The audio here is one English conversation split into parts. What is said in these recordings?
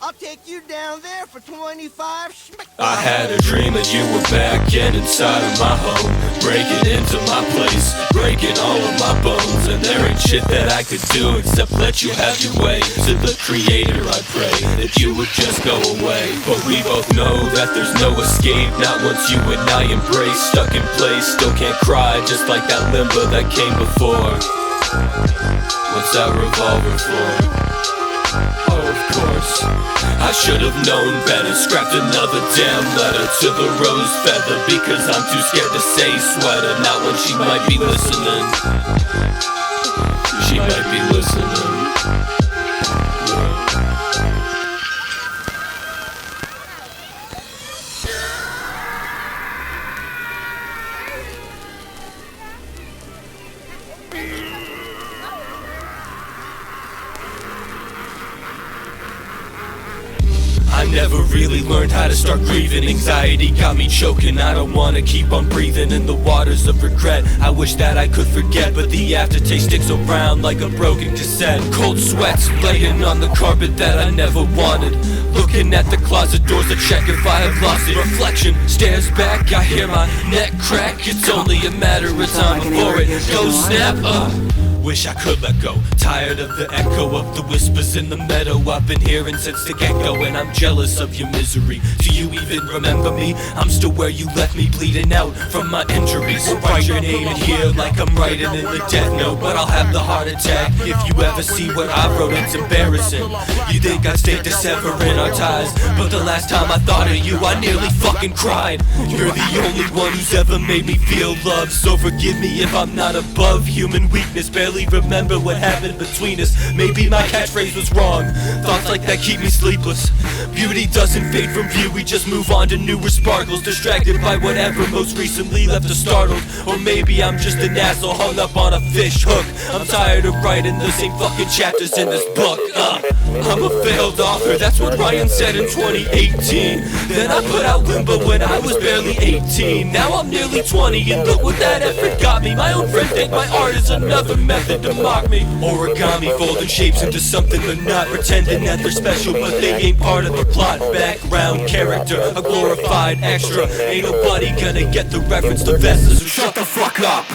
I'll take you down there for 25 I had a dream that you were back and inside of my home, breaking into my place, breaking all of my bones. And there ain't shit that I could do except let you have your way. To the creator I pray that you would just go away. But we both know that there's no escape, not once you and I embrace. Stuck in place, still can't cry, just like that limbo that came before. What's that revolver for? Oh, of course, I should have known better. Scrapped another damn letter to the rose feather, because I'm too scared to say sweater. Not when she might be listening. She might be listening. I never really learned how to start grieving. Anxiety got me choking. I don't wanna keep on breathing in the waters of regret. I wish that I could forget, but the aftertaste sticks around like a broken cassette. Cold sweats laying on the carpet that I never wanted. Looking at the closet doors to check if I have lost it. Reflection stares back, I hear my neck crack. It's only a matter of time before it goes snap. Wish I could let go. Tired of the echo of the whispers in the meadow. I've been hearing since the get-go, and I'm jealous of your misery. Do you even remember me? I'm still where you left me, bleeding out from my injuries. Write your name in here like I'm writing in the death note, but I'll have the heart attack if you ever see what I wrote. It's embarrassing. You think I stayed severing our ties, but the last time I thought of you, I nearly fucking cried. You're the only one who's ever made me feel love, so forgive me if I'm not above human weakness. Barely remember what happened between us. Maybe my catchphrase was wrong. Thoughts like that keep me sleepless. Beauty doesn't fade from view, we just move on to newer sparkles. Distracted by whatever most recently left us startled. Or maybe I'm just an asshole hung up on a fish hook. I'm tired of writing the same fucking chapters in this book. I'm a failed author, that's what Ryan said in 2018. Then I put out Limbo when I was barely 18. Now I'm nearly 20 and look what that effort got me. My own friends think my art is another method to mock me. Origami folding shapes into something they're not, pretending that they're special but they ain't part of the plot. Background character, a glorified extra. Ain't nobody gonna get the reference to Vesta, so shut the fuck up.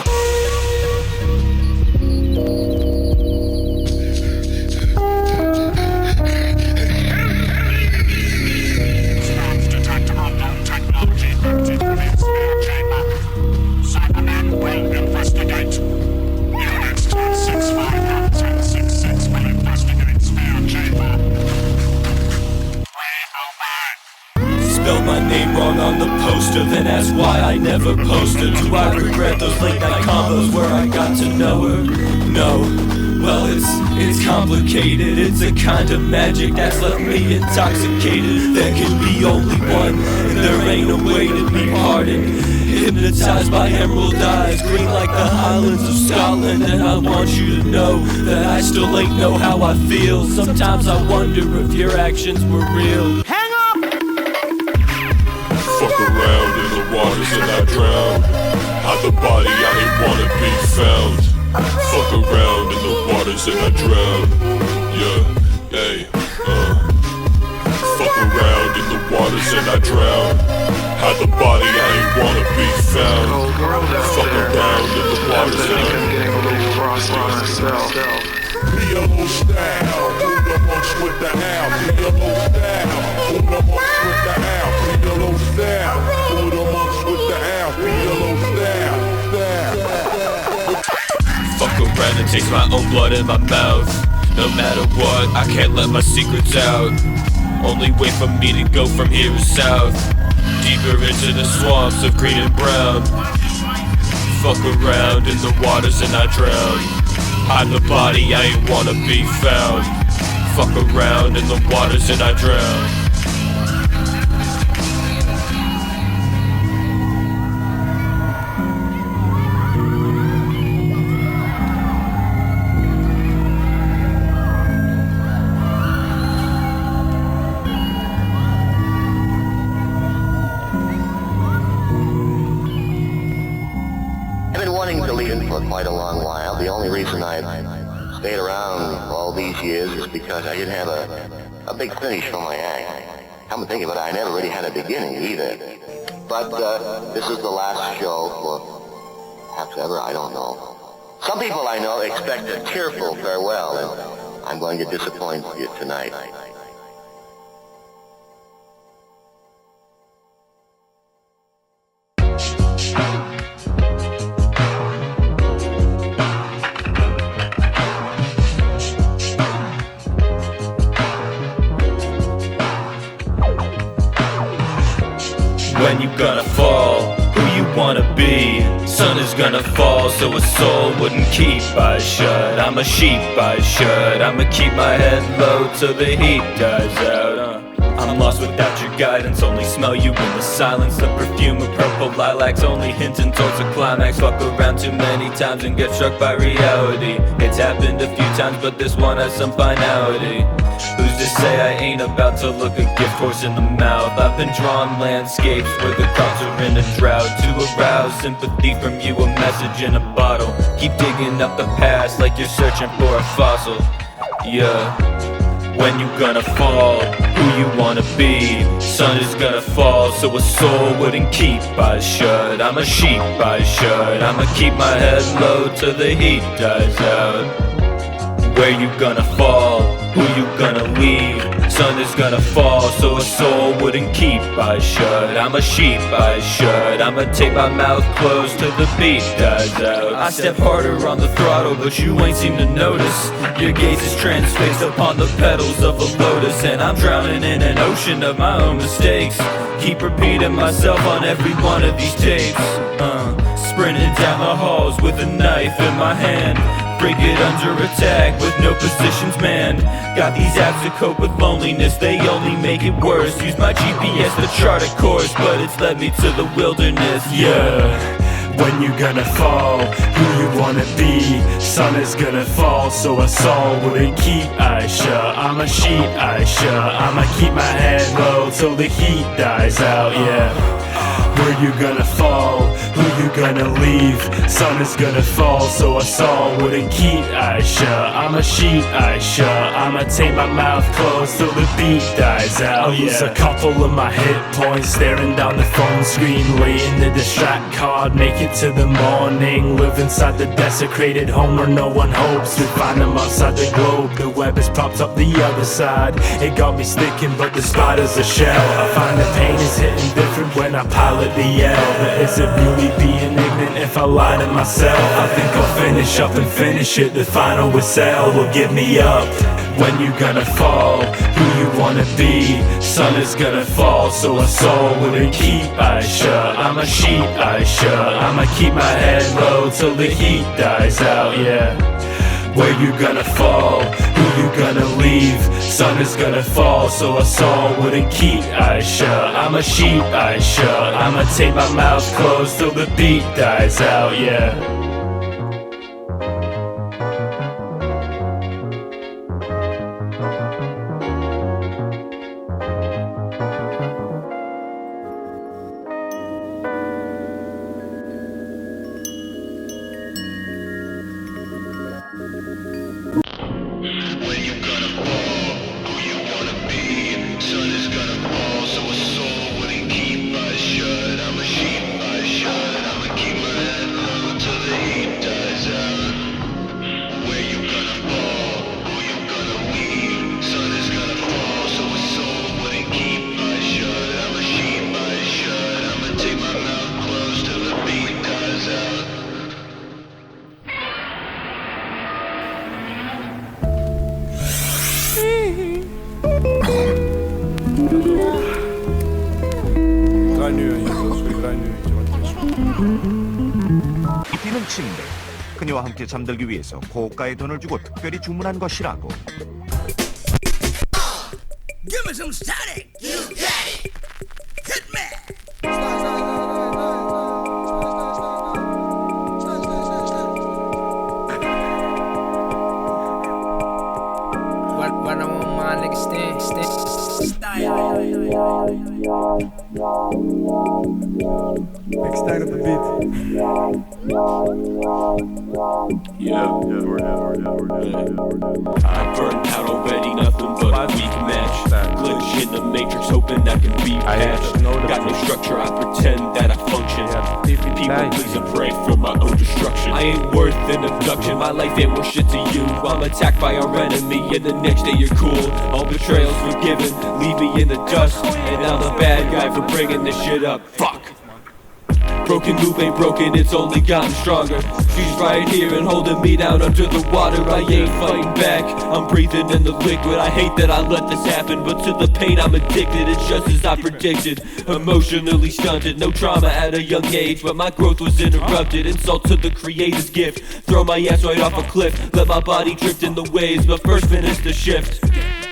Spelled my name wrong on the poster, then ask why I never posted. Do I regret those late night combos where I got to know her? No. Well, it's complicated. It's a kind of magic that's left me intoxicated. There can be only one, and there ain't a way to be pardoned. Hypnotized by emerald eyes, green like the highlands of Scotland. And I want you to know that I still ain't know how I feel. Sometimes I wonder if your actions were real. Fuck around in the waters and I drown. Hide the body, I ain't wanna be found. Fuck around in the waters and I drown. Yeah, hey, Fuck around in the waters and I drown. Hide the body, I ain't wanna be found. Fuck around in the waters and I drown. P.L.O. style, who the most with the house? P.L.O. style, who the most with the house? P.L.O. style, who the most with the house? P.L.O. style. Fuck around and taste my own blood in my mouth. No matter what, I can't let my secrets out. Only way for me to go from here is south, deeper into the swamps of green and brown. Fuck around in the waters and I drown. Hide the body, I ain't wanna be found. Fuck around in the waters and I drown. I've been wanting to leave for quite a long while. The only reason I stayed around all these years is because I didn't have a big finish for my act. Come to think of it, I never really had a beginning either. But this is the last show for perhaps ever, I don't know. Some people I know expect a tearful farewell, and I'm going to disappoint you tonight. When you gonna fall? Who you wanna be? Sun is gonna fall, so a soul wouldn't keep eyes shut. I'm a sheep, eyes shut. I'ma keep my head low till the heat dies out. I'm lost without your guidance, only smell you in the silence. The perfume of purple lilacs, only hinting towards a climax. Fuck around too many times and get struck by reality. It's happened a few times, but this one has some finality. Who's to say I ain't about to look a gift horse in the mouth? I've been drawing landscapes where the crops are in a drought. To arouse sympathy from you, a message in a bottle. Keep digging up the past like you're searching for a fossil. Yeah. When you gonna fall? Who you wanna be? Sun is gonna fall, so a soul wouldn't keep eyes shut. I'm a sheep, eyes shut. I'ma keep my head low till the heat dies out. Where you gonna fall? Who you gonna leave? Sun is gonna fall, so a soul wouldn't keep eyes shut. I'm a sheep, eyes shut. I'ma take my mouth closed till the beat dies out. I step harder on the throttle, but you ain't seem to notice. Your gaze is transfixed upon the petals of a lotus, and I'm drowning in an ocean of my own mistakes. Keep repeating myself on every one of these tapes. Sprinting down the halls with a knife in my hand. Break it under attack with no positions manned. Got these apps to cope with loneliness, they only make it worse. Use my GPS to chart a course, but it's led me to the wilderness. Yeah. When you gonna fall? Who you wanna be? Sun is gonna fall, so a soul wouldn't keep eyes shut. I'm a sheep, eyes shut. I'ma keep my head low till the heat dies out, yeah. Where you gonna fall? Who you gonna leave? Sun is gonna fall, so a soul wouldn't keep eyes shut. I'm a sheep, eyes shut. I'ma take my mouth closed till the beat dies out. I'll lose a couple of my hit points, staring down the phone screen, waiting the distract card. Make it to the morning, live inside the desecrated home where no one hopes to find them outside the globe. The web is propped up the other side. It got me sticking, but the spider's a shell. I find the pain is hitting different when I pilot the yell. But is it really being ignorant if I lie to myself? I think I'll finish up and finish it. The final whistle will give me up. When you gonna fall? Who you wanna be? Sun is gonna fall, so a soul wouldn't keep eyes shut. I'm a sheep, eyes shut. I'ma keep my head low till the heat dies out, yeah. Where you gonna fall? Who you gonna leave? Sun is gonna fall, so a soul wouldn't keep eyes shut. I'm a sheep, eyes shut. I'ma take my mouth closed till the beat dies out, yeah. 비는 친구들, 그녀와 함께 잠들기 위해서 고가의 돈을 주고 특별히 주문한 것이라고. Give me some static. You got it. Hit me. When I'm on my nigga stand. Next time of the beat. I burned out already, nothing but a weak match. Glitch in the matrix, hoping I can be patched. Got no structure, I pretend that I function. People please and pray for my own destruction. I ain't worth an abduction, my life ain't worth shit to you. I'm attacked by our enemy, and the next day you're cool. All betrayals forgiven, leave me in the dust. And I'm the bad guy for bringing this shit up. Fuck. Broken move ain't broken, it's only gotten stronger. She's right here and holding me down under the water. I ain't fighting back, I'm breathing in the liquid. I hate that I let this happen, but to the pain I'm addicted. It's just as I predicted, emotionally stunted. No trauma at a young age, but my growth was interrupted. Insult to the creator's gift, throw my ass right off a cliff. Let my body drift in the waves, but first finish the shift.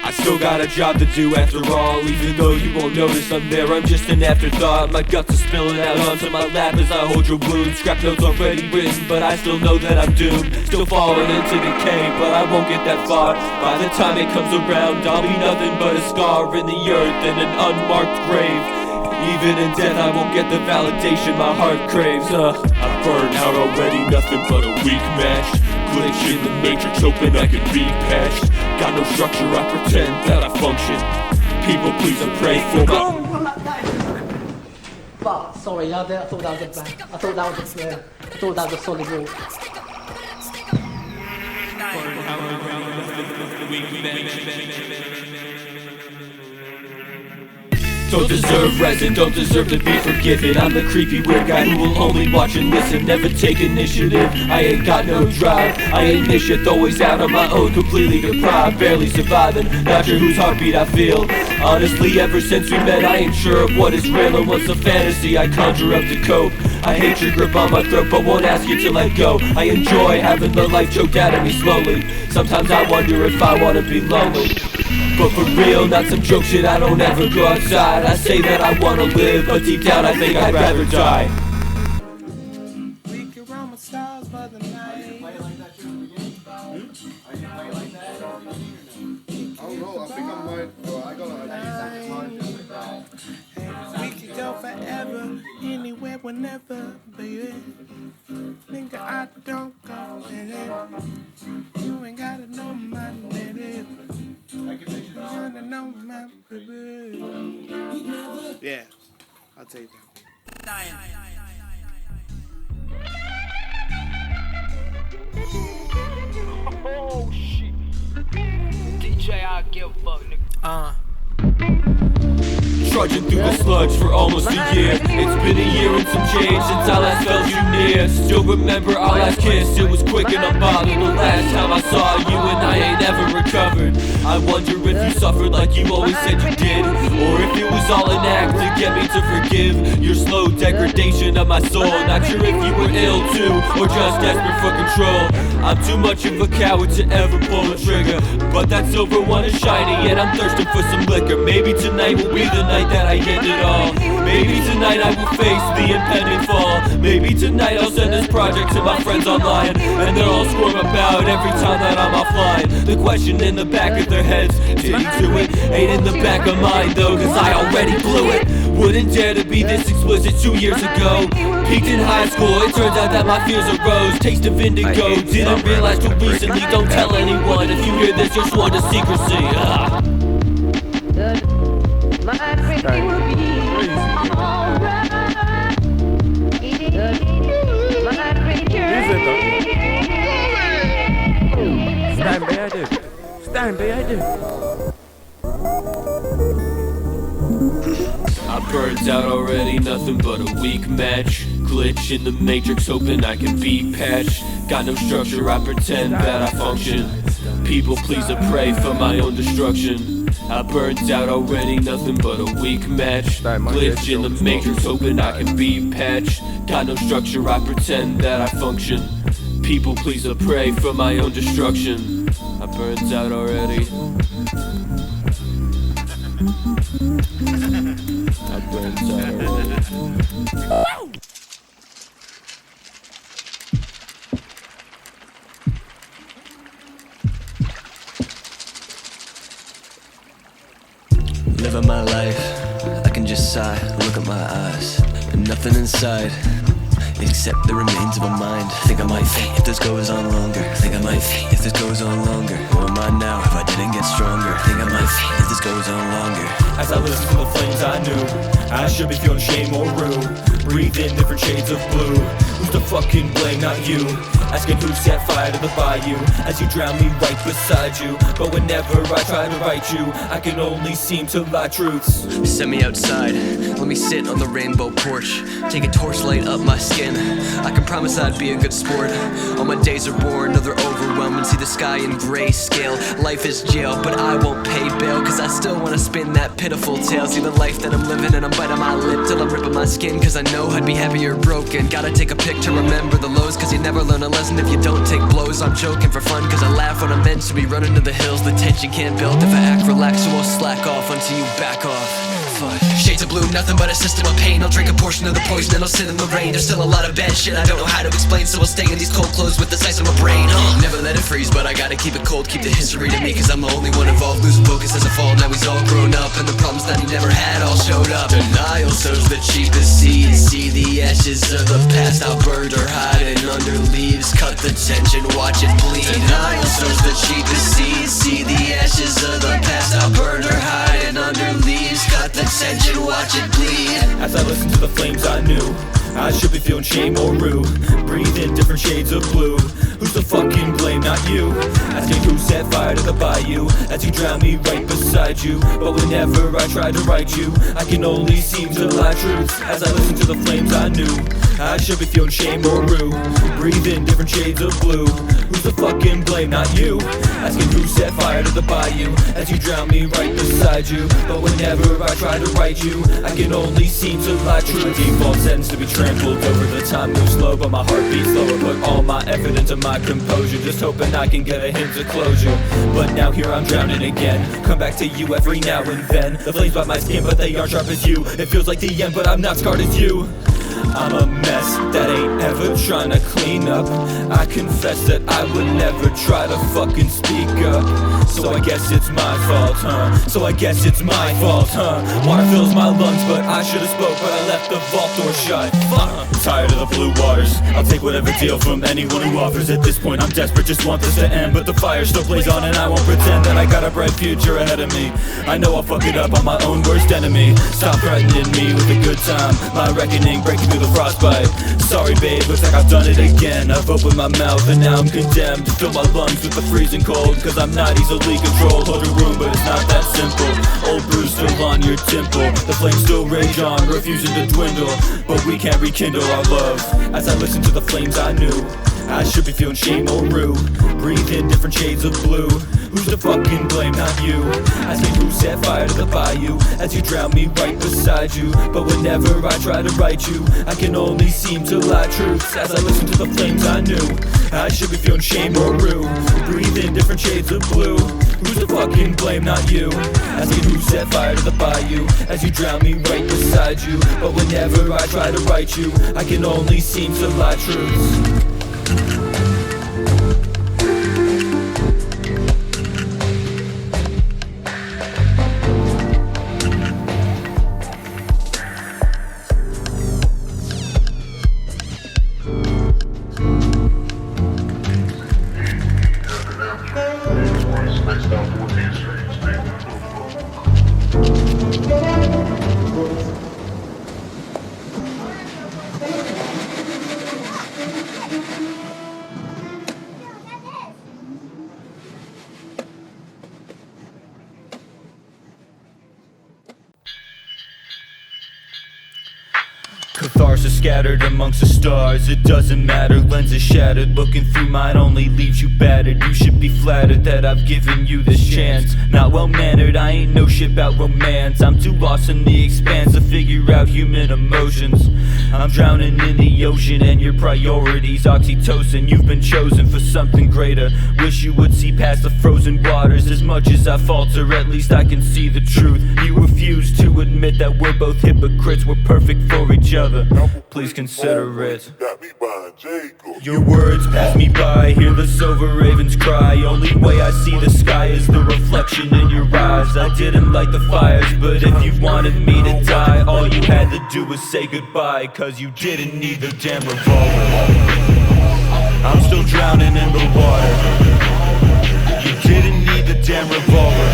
I still got a job to do after all. Even though you won't notice I'm there, I'm just an afterthought. My guts are spilling out onto my lap as I hold your wound. Scrap notes already written, but I still know that I'm doomed. Still falling into decay, but I won't get that far. By the time it comes around, I'll be nothing but a scar in the earth and an unmarked grave. Even in death I won't get the validation my heart craves. I'm burned out already, nothing but a weak match. Glitch in the matrix, hoping I can be patched. Got no structure, I pretend that I function. People please and pray for my... Fuck, sorry, I thought that was a bad. I thought that was a solid wall. Don't deserve resin, don't deserve to be forgiven. I'm the creepy weird guy who will only watch and listen, never take initiative. I ain't got no drive, I ain't this shit, always out on my own, completely deprived, barely surviving, not sure whose heartbeat I feel. Honestly, ever since we met, I ain't sure of what is real and what's a fantasy I conjure up to cope. I hate your grip on my throat, but won't ask you to let go. I enjoy having the life choked out of me slowly. Sometimes I wonder if I wanna be lonely. But for real, not some joke shit, I don't ever go outside. I say that I wanna live, but deep down I think I'd rather die. We can run with stars for the night. Play it like that too in the beginning? Are you gonna play it like that? I don't know, I think I might. I gotta. We could go forever, anywhere, whenever, baby. Nigga, I don't go there. You ain't gotta know my name. You gotta know my baby. Yeah, I'll take that. Oh shit. DJ, I give a fuck, nigga. Trudging through the sludge for almost a year. It's been a year and some change since I last felt you near. Still remember our last kiss, it was quick and unbothered. The last time I saw you and I ain't ever recovered. I wonder if you suffered like you always said you did, or if it was all an act to get me to forgive your slow degradation of my soul. Not sure if you were ill too, or just desperate for control. I'm too much of a coward to ever pull a trigger, but that silver one is shiny and I'm thirsting for some liquor. Maybe tonight will be the night that I end it all. Maybe tonight I will face the impending fall. Maybe tonight I'll send this project to my friends online, and they'll all squirm about every time that I'm offline. The question in the back of their heads, did he do it? Ain't in the back of mine though, cause I already blew it. Wouldn't dare to be this explicit 2 years ago. Peaked in high school, it turns out that my fears arose. Taste of indigo, didn't realize too recently. Don't tell anyone, if you hear this you're sworn to secrecy. Stand by, I do. I burned out already, nothing but a weak match. Glitch in the matrix, hoping I can be patched. Got no structure, I pretend that I function. People please and pray for my own destruction. I burned out already, nothing but a weak match. Glitch in the matrix, hoping I can be patched. Got no structure, I pretend that I function. People please and pray for my own destruction. I burned out already. I burned out already. Living my life, I can just sigh, look at my eyes, and nothing inside. except the remains of a mind. Think I might faint if this goes on longer. Think I might faint if this goes on longer. Who am I now if I didn't get stronger? Think I might faint if this goes on longer. As I listen to the flames I knew, I should be feeling shame or rue. Breathe in different shades of blue. Who's to fucking blame, not you? Asking who set fire to the bayou as you drown me right beside you. But whenever I try to write you, I can only seem to lie truths. Send me outside, let me sit on the rainbow porch. Take a torchlight up my skin, I can promise I'd be a good sport. All my days are boring, no, they're overwhelming. See the sky in grayscale, life is jail, but I won't pay bail. Cause I still wanna spin that pitiful tale. See the life that I'm living and I'm biting my lip till I'm ripping my skin. Cause I know I'd be happier broken. Gotta take a pic to remember the lows, cause you never learn a lesson if you don't take blows. I'm joking for fun cause I laugh when I'm meant to be running to the hills. The tension can't build if I act relaxed, so I'll slack off until you back off. Fuck. Shades of blue, nothing but a system of pain. I'll drink a portion of the poison and I'll sit in the rain. There's still a lot of bad shit I don't know how to explain, so I'll stay in these cold clothes with the size of my brain. Never let it freeze, but I gotta keep it cold. Keep the history to me cause I'm the only one involved. Losing focus as I fall, now he's all grown up, and the problems that he never had all showed up. Denial sows the cheapest seeds. See the ashes of the past, how burned or hiding under leaves. Cut the tension, watch it bleed. Denial sows the cheapest seeds. See the ashes of the past, how burned or hiding under leaves. Cut the tension, watch it bleed. As I listen to the flames I knew, I should be feeling shame or rue. Breathe in different shades of blue. Who's to fucking blame, not you? Asking who set fire to the bayou as you drown me right beside you. But whenever I try to write you, I can only seem to lie truths. As I listen to the flames I knew, I should be feeling shame or rue. Breathe in different shades of blue. Who's to fucking blame, not you? Asking who set fire to the bayou as you drown me right beside you. But whenever I try to write you, I can only seem to lie true. My default sends to be trampled over. The time moves slow, but my heart beats slower. Put all my effort into my composure, just hoping I can get a hint of closure. But now here I'm drowning again. Come back to you every now and then. The flames bite my skin, but they aren't sharp as you. It feels like the end, but I'm not scarred as you. I'm a mess that ain't ever trying to clean up. I confess that I would never try to fucking speak up. So I guess it's my fault, huh? So I guess it's my fault, huh? Water fills my lungs, but I should've spoke, but I left the vault door shut. Tired of the blue waters, I'll take whatever deal from anyone who offers. At this point I'm desperate, just want this to end, but the fire still blaze on and I won't pretend that I got a bright future ahead of me. I know I'll fuck it up, I'm my own worst enemy. Stop threatening me with a good time, my reckoning breaking through the frostbite. Sorry babe, looks like I've done it again. I've opened my mouth and now I'm condemned to fill my lungs with the freezing cold. Cause I'm not easily controlled. Hold your room, but it's not that simple. Old bruise still on your temple. The flames still rage on, refusing to dwindle. But we can't rekindle our love. As I listen to the flames I knew, I should be feeling shame or rue. Breathe in different shades of blue. Who's to fucking blame, not you? Asking who set fire to the bayou as you drown me right beside you. But whenever I try to write you, I can only seem to lie truths. As I listen to the flames I knew, I should be feeling shame or rue. Breathe in different shades of blue. Who's to fucking blame, not you? Asking who set fire to the bayou as you drown me right beside you. But whenever I try to write you, I can only seem to lie truths. Catharsis scattered amongst the stars. It doesn't matter, lenses shattered. Looking through mine only leaves you battered. You should be flattered that I've given you this chance. Not well mannered, I ain't no shit about romance. I'm too lost in the expanse to figure out human emotions. I'm drowning in the ocean and your priorities oxytocin. You've been chosen for something greater. Wish you would see past the frozen waters. As much as I falter, at least I can see the truth. You refuse to admit admit that we're both hypocrites. We're perfect for each other. Please consider it. Your words pass me by, hear the silver ravens cry. Only way I see the sky is the reflection in your eyes. I didn't light the fires, but if you wanted me to die, all you had to do was say goodbye, cause you didn't need the damn revolver. I'm still drowning in the water. You didn't need the damn revolver.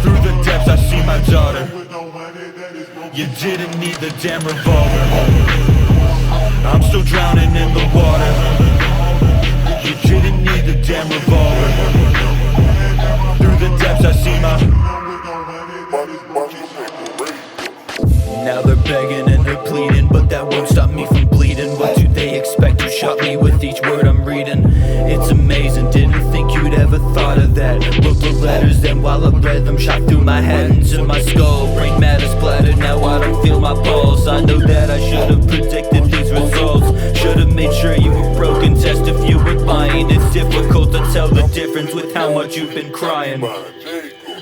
Through the depths I see my daughter. You didn't need the damn revolver. I'm still drowning in the water. You didn't need the damn revolver. Through the depths I see my... Now they're begging and they're pleading, but that won't stop me from bleeding. What do they expect? You shot me with each word I'm reading. It's amazing, didn't think you'd ever thought of that. Wrote the letters, then while I read them, shot through my head into my skull. Brain matter splattered, now I don't feel my pulse. I know that I should have predicted these results. Should have made sure you were broken, test if you were lying. It's difficult to tell the difference with how much you've been crying.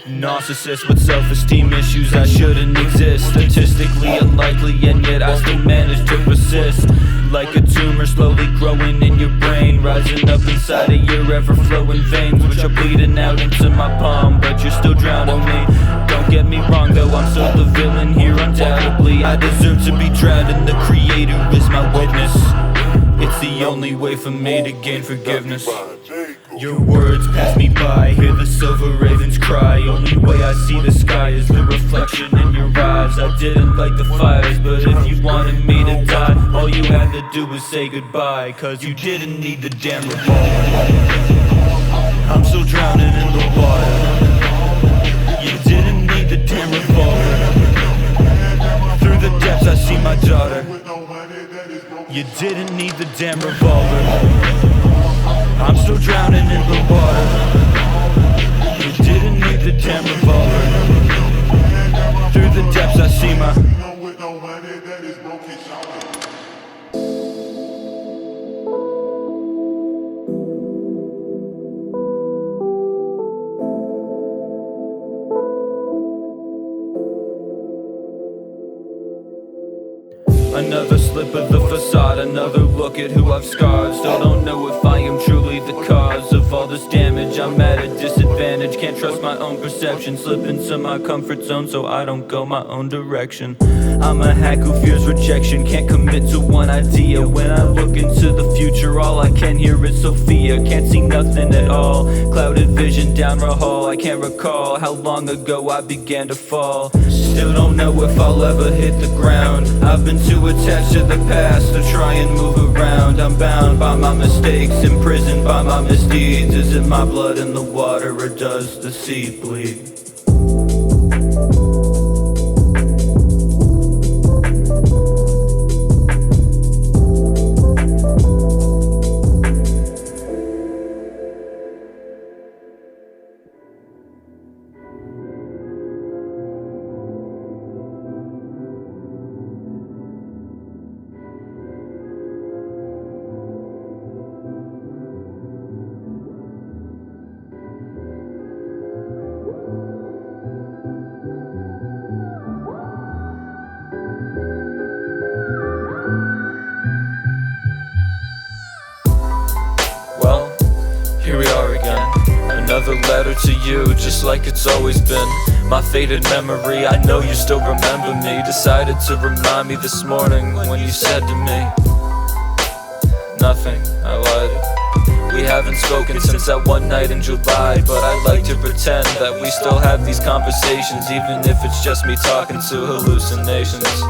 Narcissist with self-esteem issues, I shouldn't exist. Statistically unlikely, and yet I still manage to persist. Like a tumor slowly growing in your brain, rising up inside of your ever-flowing veins, which are bleeding out into my palm, but you're still drowning me. Don't get me wrong though, I'm still the villain here undoubtedly. I deserve to be drowned and the creator is my witness. It's the only way for me to gain forgiveness. Your words pass me by, hear the silver ravens cry. Only way I see the sky is the reflection in your eyes. I didn't light the fires, but if you wanted me to die, all you had to do was say goodbye, cause you didn't need the damn revolver. I'm still drowning in the water. You didn't need the damn revolver. Through the depths I see my daughter. You didn't need the damn revolver. I'm still drowning in the water. You didn't need the damn revolver. Through the depths I see my... Another slip of the facade, another look at who I've scarred. Still don't know if I am truly the cause of all this damage. I'm at a disadvantage, can't trust my own perception. Slip into my comfort zone so I don't go my own direction. I'm a hack who fears rejection, can't commit to one idea. When I look into the future, all I can hear is Sophia. Can't see nothing at all, clouded vision down the hall. I can't recall how long ago I began to fall. Still don't know if I'll ever hit the ground. I've been too attached to the past to try and move around. I'm bound by my mistakes, imprisoned by my misdeeds. Is it my blood in the water, or does the sea bleed? Here we are again, another letter to you, just like it's always been. My faded memory, I know you still remember me. Decided to remind me this morning when you said to me, nothing, I lied. We haven't spoken since that one night in July, but I like to pretend that we still have these conversations, even if it's just me talking to hallucinations.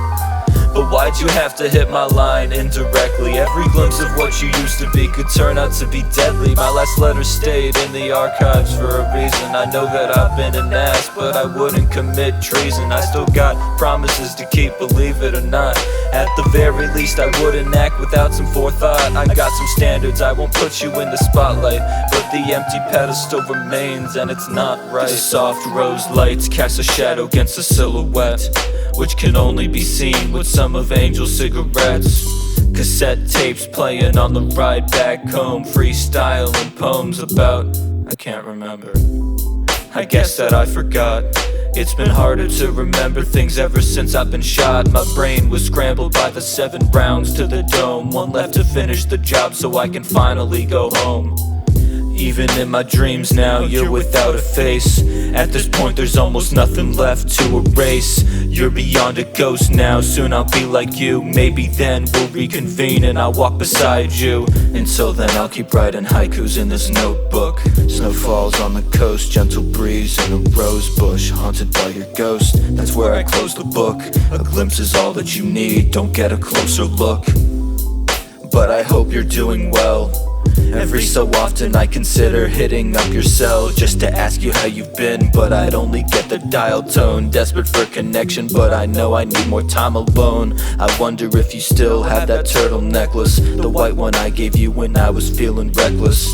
But why'd you have to hit my line indirectly? Every glimpse of what you used to be could turn out to be deadly. My last letter stayed in the archives for a reason. I know that I've been an ass, but I wouldn't commit treason. I still got promises to keep, believe it or not. At the very least I wouldn't act without some forethought. I got some standards, I won't put you in the spotlight, but the empty pedestal remains and it's not right. The soft rose lights cast a shadow against a silhouette, which can only be seen with some of Angel's cigarettes. Cassette tapes playing on the ride back home, freestyling poems about, I can't remember. I guess that I forgot. It's been harder to remember things ever since I've been shot. My brain was scrambled by the 7 rounds to the dome. One left to finish the job so I can finally go home. Even in my dreams now, you're without a face. At this point there's almost nothing left to erase. You're beyond a ghost now, soon I'll be like you. Maybe then we'll reconvene and I'll walk beside you. Until then I'll keep writing haikus in this notebook. Snow falls on the coast, gentle breeze in a rose bush. Haunted by your ghost, that's where I close the book. A glimpse is all that you need, don't get a closer look. But I hope you're doing well. Every so often I consider hitting up your cell just to ask you how you've been, but I'd only get the dial tone. Desperate for connection, but I know I need more time alone. I wonder if you still have that turtle necklace, the white one I gave you when I was feeling reckless.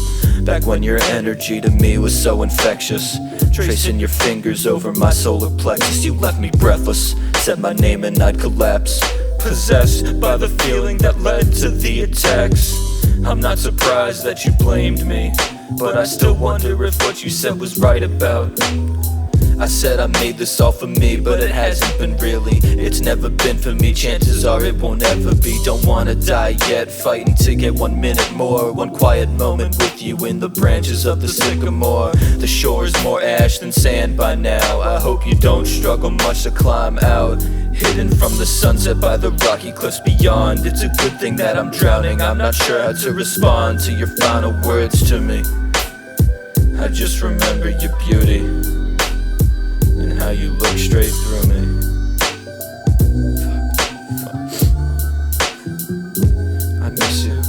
Back when your energy to me was so infectious. Tracing your fingers over my solar plexus, you left me breathless. Said my name and I'd collapse, possessed by the feeling that led to the attacks. I'm not surprised that you blamed me, but I still wonder if what you said was right about. I said I made this all for me, but it hasn't been really. It's never been for me, chances are it won't ever be. Don't wanna die yet, fighting to get 1 minute more. One quiet moment with you in the branches of the sycamore. The shore's more ash than sand by now. I hope you don't struggle much to climb out. Hidden from the sunset by the rocky cliffs beyond. It's a good thing that I'm drowning, I'm not sure how to respond to your final words to me. I just remember your beauty and how you look straight through me. I miss you.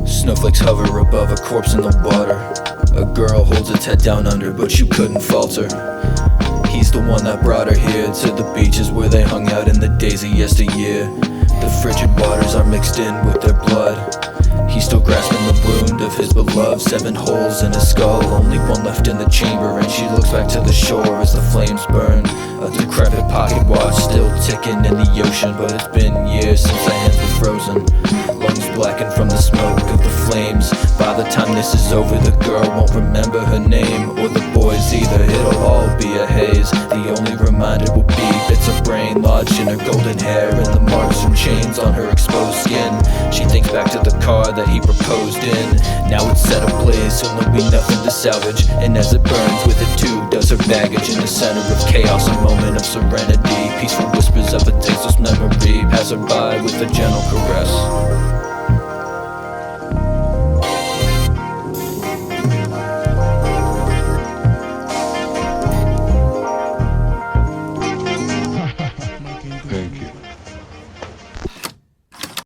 Snowflakes hover above a corpse in the water. A girl holds its head down under, but you couldn't falter. He's the one that brought her here to the beaches where they hung out in the days of yesteryear. The frigid waters are mixed in with their blood. He's still grasping the wound of his beloved. 7 holes in his skull, only one left in the chamber. And she looks back to the shore as the flames burn. A decrepit pocket watch still ticking in the ocean, but it's been years since the hands were frozen. Lungs blackened from the smoke of the flames. By the time this is over, the girl won't remember her name, or the boys either. It'll all be a haze. The only reminder will be bits of brain lodged in her golden hair, and the marks from chains on her exposed skin. She thinks back to the car that he proposed in. Now it's set ablaze, so there'll be nothing to salvage. And as it burns, with it too does her baggage. In the center of chaos, a moment of serenity. Peaceful whispers of a tasteless memory pass her by with a gentle caress.